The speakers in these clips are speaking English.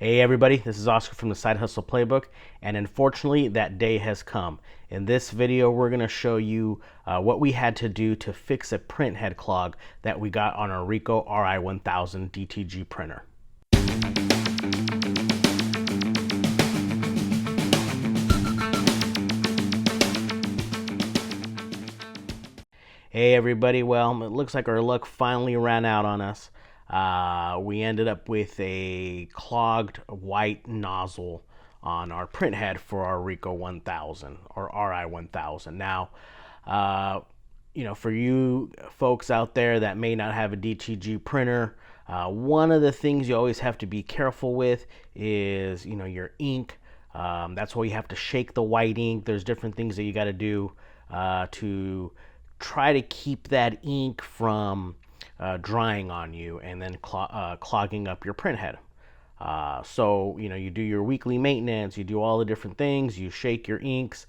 Hey everybody, this is Oscar from the Side Hustle Playbook, and unfortunately that day has come. In this video we're going to show you what we had to do to fix a print head clog that we got on our Ricoh RI 1000 DTG printer. Hey everybody, well, it looks like our luck finally ran out on us. We ended up with a clogged white nozzle on our print head for our Ricoh 1000 or RI 1000. Now, for you folks out there that may not have a DTG printer, one of the things you always have to be careful with is, your ink. That's why you have to shake the white ink. There's different things that you got to do to try to keep that ink from drying on you and then clogging up your print head. So you do your weekly maintenance, you do all the different things, you shake your inks.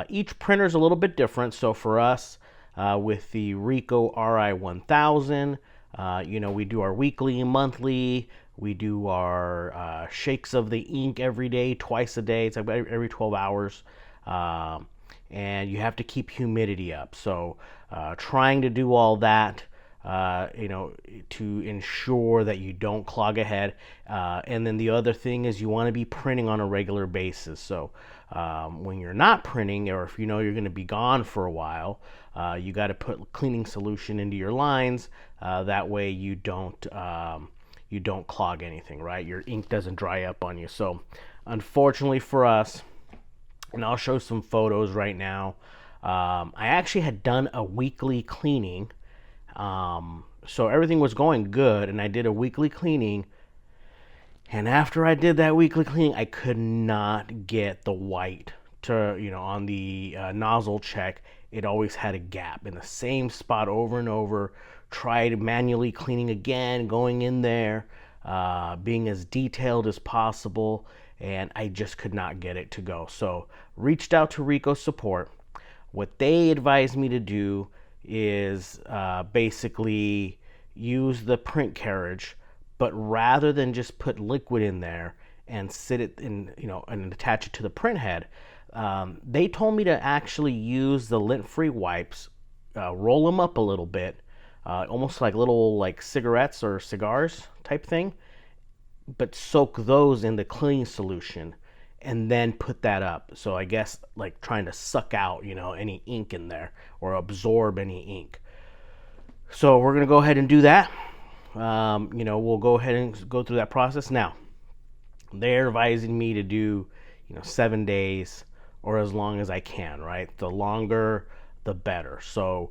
Each printer is a little bit different. So for us, with the Ricoh RI 1000, we do our weekly and monthly. We do our shakes of the ink every day, twice a day. It's like every 12 hours. And you have to keep humidity up. So trying to do all that, to ensure that you don't clog a head. And then the other thing is you want to be printing on a regular basis. So when you're not printing, or if you're going to be gone for a while, you got to put cleaning solution into your lines. That way you don't clog anything, right? Your ink doesn't dry up on you. So unfortunately for us, and I'll show some photos right now. I actually had done a weekly cleaning. So everything was going good, and I did a weekly cleaning. And after I did that weekly cleaning, I could not get the white to, on the nozzle check. It always had a gap in the same spot over and over. Tried manually cleaning again, going in there, being as detailed as possible, and I just could not get it to go. So reached out to Ricoh support. What they advised me to do is basically use the print carriage, but rather than just put liquid in there and sit it in, and attach it to the print head, they told me to actually use the lint-free wipes, roll them up a little bit, almost like little cigarettes or cigars type thing, but soak those in the cleaning solution and then put that up. So I guess like trying to suck out, any ink in there or absorb any ink. So we're going to go ahead and do that. We'll go ahead and go through that process. Now, they're advising me to do, 7 days or as long as I can, right? The longer, the better. So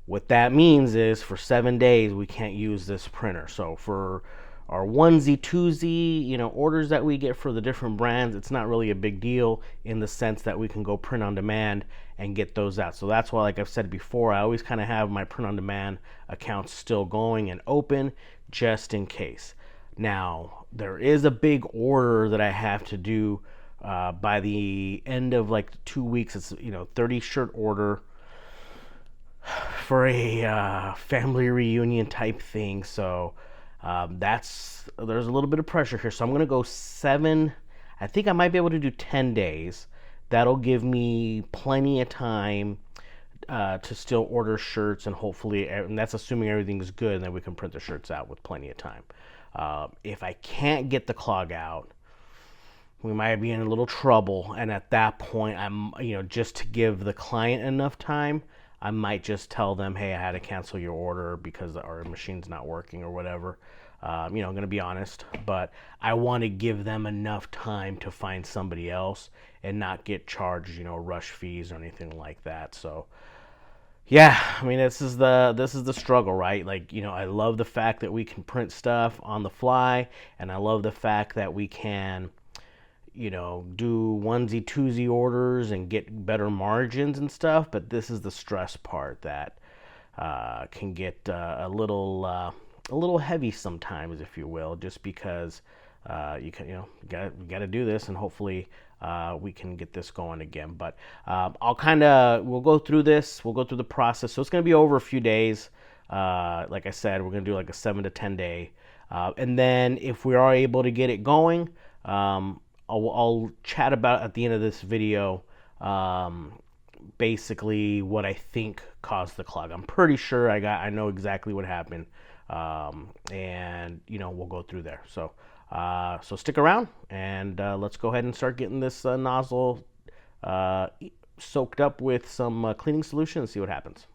what that means is for 7 days, we can't use this printer. So for our onesie, twosie, orders that we get for the different brands, it's not really a big deal in the sense that we can go print on demand and get those out. So that's why, like I've said before, I always kind of have my print on demand accounts still going and open just in case. Now, there is a big order that I have to do by the end of 2 weeks. It's 30 shirt order for a family reunion type thing. So there's a little bit of pressure here. So I'm going to go 7. I think I might be able to do 10 days. That'll give me plenty of time to still order shirts, and hopefully, and that's assuming everything's good, and then we can print the shirts out with plenty of time. If I can't get the clog out, we might be in a little trouble. And at that point, I'm, just to give the client enough time, I might just tell them, hey, I had to cancel your order because our machine's not working or whatever. I'm going to be honest, but I want to give them enough time to find somebody else and not get charged, rush fees or anything like that. So, yeah, I mean, this is the struggle, right? I love the fact that we can print stuff on the fly, and I love the fact that we can, do onesie, twosie orders and get better margins and stuff. But this is the stress part that can get a little heavy sometimes, if you will, just because you got to do this, and hopefully we can get this going again. But we'll go through this. We'll go through the process. So it's going to be over a few days. Like I said, we're going to do like a 7 to 10 day. And then if we are able to get it going, I'll chat about at the end of this video basically what I think caused the clog. I'm pretty sure I know exactly what happened, and we'll go through there. So stick around, and let's go ahead and start getting this nozzle soaked up with some cleaning solution and see what happens.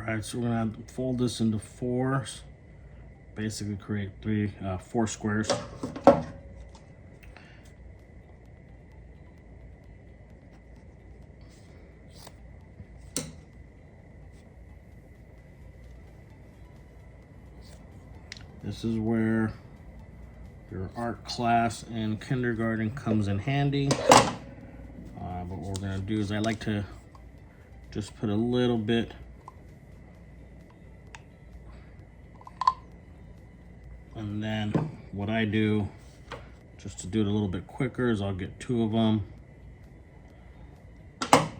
Alright, so we're going to fold this into fours, basically create four squares. This is where your art class in kindergarten comes in handy. But what we're going to do is I like to just put a little bit and then what I do, just to do it a little bit quicker, is I'll get two of them. I'll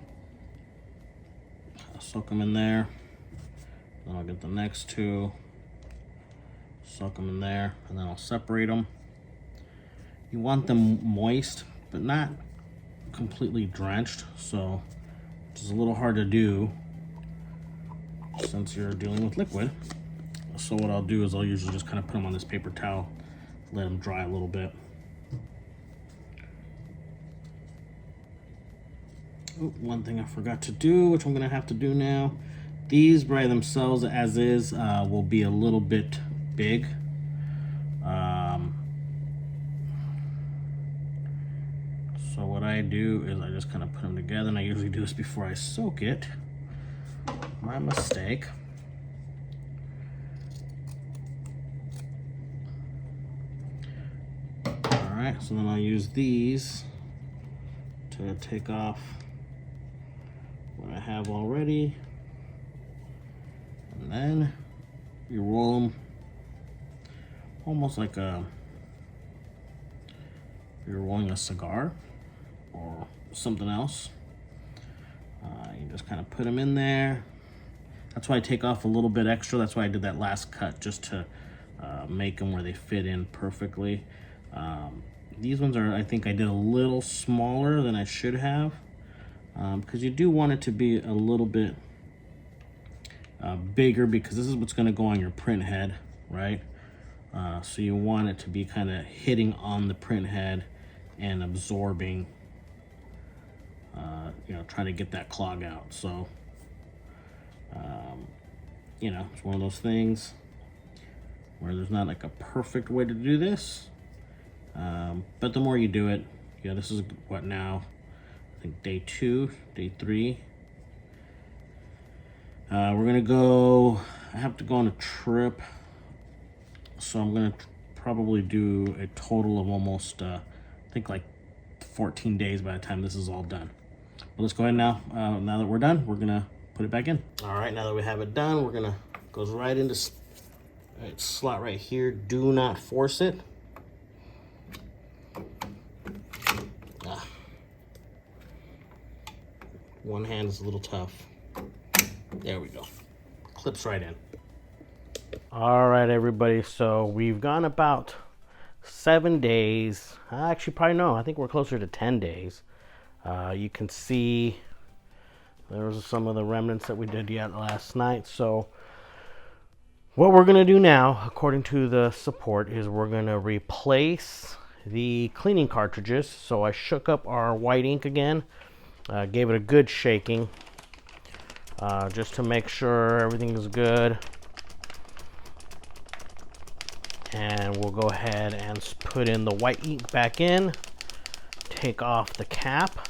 soak them in there. Then I'll get the next two, soak them in there, and then I'll separate them. You want them moist, but not completely drenched, so it's a little hard to do since you're dealing with liquid. So what I'll do is I'll usually just kind of put them on this paper towel, let them dry a little bit. Oh, one thing I forgot to do, which I'm gonna have to do now. These by themselves as is will be a little bit big. So what I do is I just kind of put them together, and I usually do this before I soak it. My mistake. Alright, so then I'll use these to take off what I have already. And then you roll them almost like you're rolling a cigar or something else. You just kind of put them in there. That's why I take off a little bit extra. That's why I did that last cut, just to make them where they fit in perfectly. These ones are, I think I did a little smaller than I should have, because you do want it to be a little bit bigger, because this is what's going to go on your print head, right? So you want it to be kind of hitting on the print head and absorbing, trying to get that clog out. So, it's one of those things where there's not like a perfect way to do this. But the more you do it, this is what now, I think day 2, day 3. We're gonna go, I have to go on a trip, so I'm gonna probably do a total of almost, I think like 14 days by the time this is all done. But let's go ahead now. Now that we're done, we're gonna put it back in. All right, now that we have it done, we're gonna, goes right into, slot right here. Do not force it. One hand is a little tough. There we go. Clips right in. All right, everybody. So we've gone about 7 days. Actually, probably no. I think we're closer to 10 days. You can see there's some of the remnants that we did yet last night. So what we're going to do now, according to the support, is we're going to replace the cleaning cartridges. So I shook up our white ink again. Gave it a good shaking, just to make sure everything is good. And we'll go ahead and put in the white ink back in, take off the cap,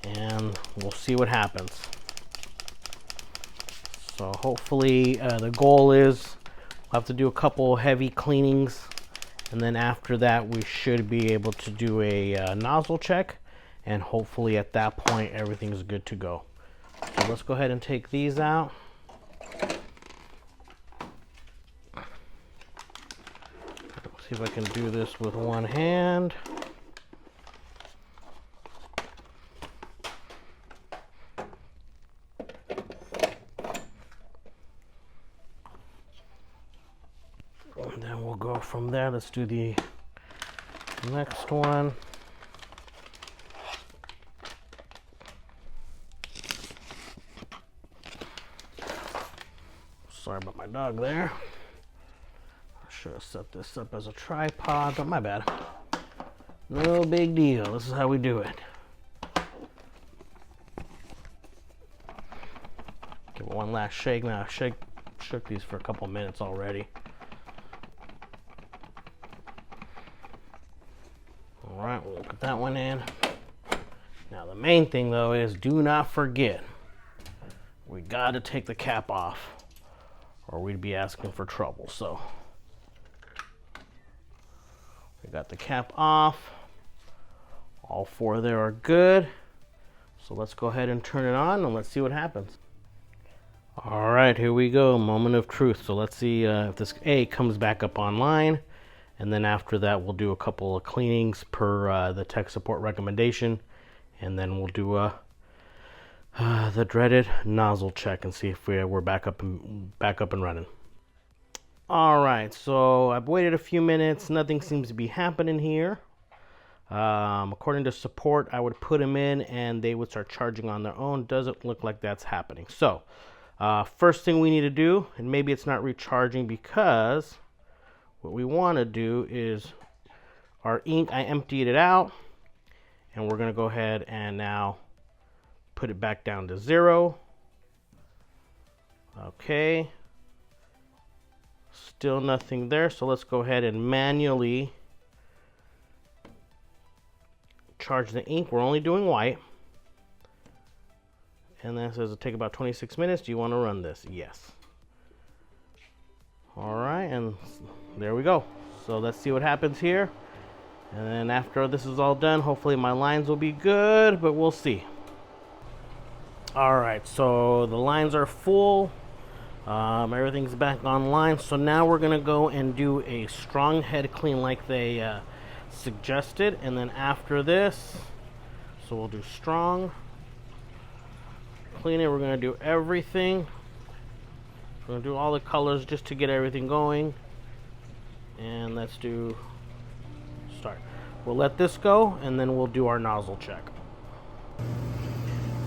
and we'll see what happens. So hopefully the goal is We'll have to do a couple heavy cleanings, and then after that we should be able to do a nozzle check, and hopefully at that point everything's good to go. So let's go ahead and take these out. Let's see if I can do this with one hand. And then we'll go from there. Let's do the next one. Sorry about my dog there. I should have set this up as a tripod, but my bad. No big deal. This is how we do it. Give it one last shake. Now I've shook these for a couple minutes already. All right, we'll put that one in. Now the main thing though is do not forget, we got to take the cap off, or we'd be asking for trouble. So we got the cap off. All four there are good. So let's go ahead and turn it on and let's see what happens. All right, here we go. Moment of truth. So let's see if this A comes back up online. And then after that, we'll do a couple of cleanings per the tech support recommendation. And then we'll do the dreaded nozzle check and see if we're back up and running. All right, so I've waited a few minutes. Nothing seems to be happening here. According to support, I would put them in and they would start charging on their own. Doesn't look like that's happening. So first thing we need to do, and maybe it's not recharging because what we want to do is our ink, I emptied it out, and we're going to go ahead and now put it back down to 0. Okay. Still nothing there, so let's go ahead and manually charge the ink. We're only doing white. And then it says it'll take about 26 minutes. Do you want to run this? Yes. All right, and there we go. So let's see what happens here. And then after this is all done, hopefully my lines will be good, but we'll see. All right, so the lines are full. Everything's back online. So now we're gonna go and do a strong head clean like they suggested. And then after this, so we'll do strong clean it. We're gonna do everything. We're gonna do all the colors just to get everything going. And let's do start. We'll let this go and then we'll do our nozzle check.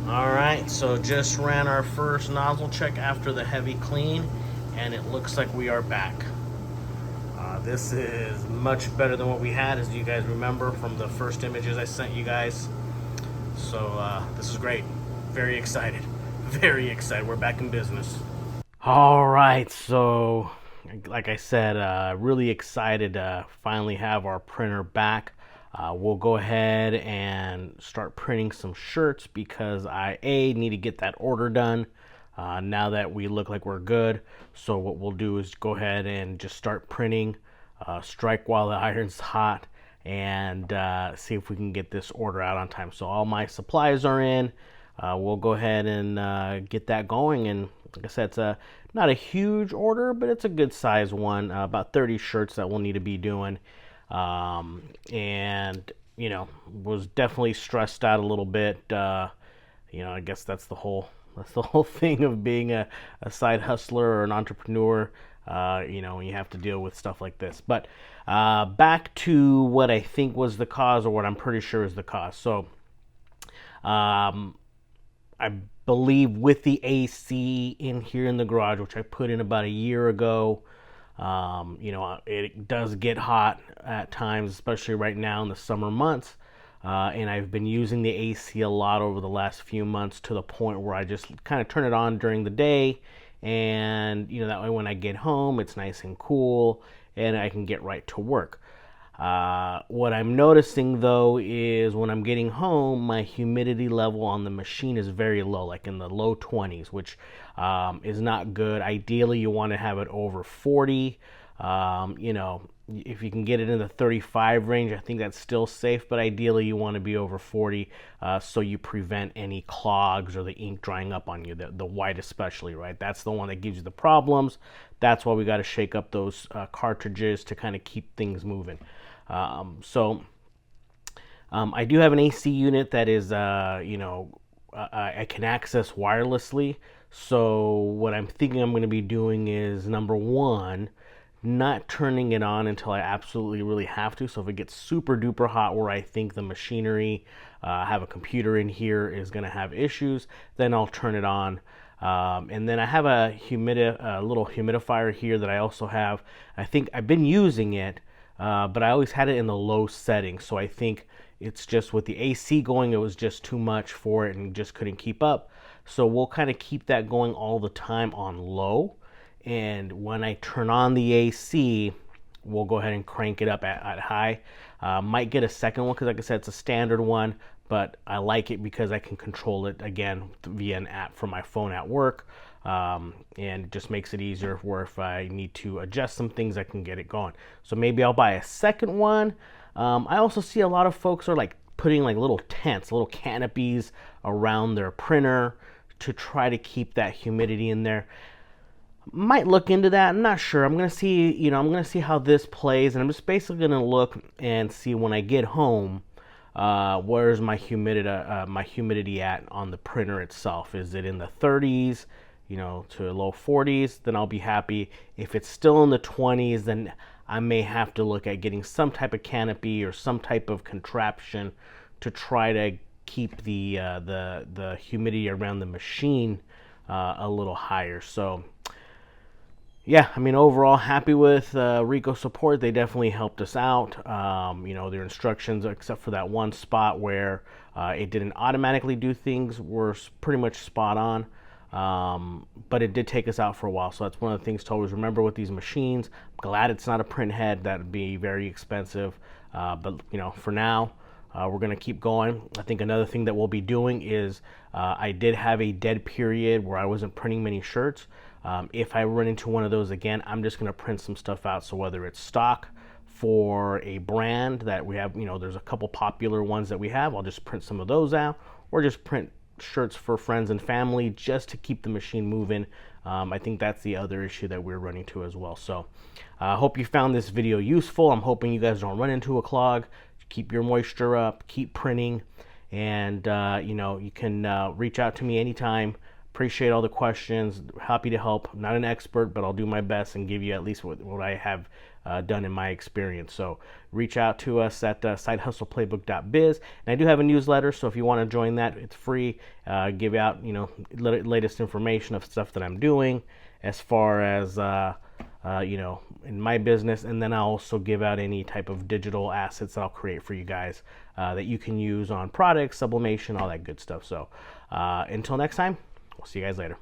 All right, so just ran our first nozzle check after the heavy clean, and it looks like we are back. This is much better than what we had, as you guys remember from the first images I sent you guys. So this is great. Very excited. Very excited. We're back in business. All right, so like I said, really excited to finally have our printer back. We'll go ahead and start printing some shirts because I need to get that order done now that we look like we're good. So what we'll do is go ahead and just start printing, strike while the iron's hot, and see if we can get this order out on time. So all my supplies are in. We'll go ahead and get that going. And like I said, it's not a huge order, but it's a good size one. About 30 shirts that we'll need to be doing. And you know, was definitely stressed out a little bit. You know, I guess that's the whole thing of being a side hustler or an entrepreneur. You know, when you have to deal with stuff like this. But back to what I think was the cause, or what I'm pretty sure is the cause. So I believe with the AC in here in the garage, which I put in about a year ago, you know, it does get hot at times, especially right now in the summer months. And I've been using the AC a lot over the last few months, to the point where I just kind of turn it on during the day. And, you know, that way when I get home, it's nice and cool and I can get right to work. What I'm noticing though is when I'm getting home, my humidity level on the machine is very low, like in the low 20s, which is not good. Ideally, you want to have it over 40. You know, if you can get it in the 35 range, I think that's still safe, but ideally you want to be over 40 so you prevent any clogs or the ink drying up on you, the white especially, right? That's the one that gives you the problems. That's why we got to shake up those cartridges to kind of keep things moving. I do have an AC unit that is, I can access wirelessly. So what I'm thinking I'm going to be doing is, number one, not turning it on until I absolutely really have to. So if it gets super duper hot where I think the machinery, I have a computer in here, is going to have issues, then I'll turn it on. And then I have a little humidifier here that I also have. I think I've been using it, but I always had it in the low setting. So I think it's just with the AC going, it was just too much for it and just couldn't keep up. So we'll kind of keep that going all the time on low. And when I turn on the AC, we'll go ahead and crank it up at high. Might get a second one because, like I said, it's a standard one, but I like it because I can control it again via an app from my phone at work, and it just makes it easier where if I need to adjust some things, I can get it going. So maybe I'll buy a second one. I also see a lot of folks are like putting like little tents, little canopies around their printer to try to keep that humidity in there. Might look into that. I'm not sure. I'm gonna see, I'm gonna see how this plays, and I'm just basically gonna look and see when I get home, where's my humidity at on the printer itself. Is it in the 30s, to low 40s? Then I'll be happy. If it's still in the 20s, then I may have to look at getting some type of canopy or some type of contraption to try to keep the humidity around the machine a little higher. So yeah, I mean, overall happy with Ricoh support. They definitely helped us out. Their instructions, except for that one spot where it didn't automatically do things, were pretty much spot on. But it did take us out for a while. So that's one of the things to always remember with these machines. I'm glad it's not a print head. That would be very expensive. But for now, we're going to keep going. I think another thing that we'll be doing is I did have a dead period where I wasn't printing many shirts. If I run into one of those again, I'm just going to print some stuff out. So whether it's stock for a brand that we have, there's a couple popular ones that we have, I'll just print some of those out, or just print shirts for friends and family just to keep the machine moving. I think that's the other issue that we're running to as well. So I hope you found this video useful. I'm hoping you guys don't run into a clog. Keep your moisture up, keep printing, and you can reach out to me anytime. Appreciate all the questions. Happy to help. I'm not an expert, but I'll do my best and give you at least what I have done in my experience. So reach out to us at SideHustlePlaybook.biz. And I do have a newsletter, so if you want to join that, it's free. Give out latest information of stuff that I'm doing as far as in my business, and then I'll also give out any type of digital assets that I'll create for you guys that you can use on products, sublimation, all that good stuff. So until next time, we'll see you guys later.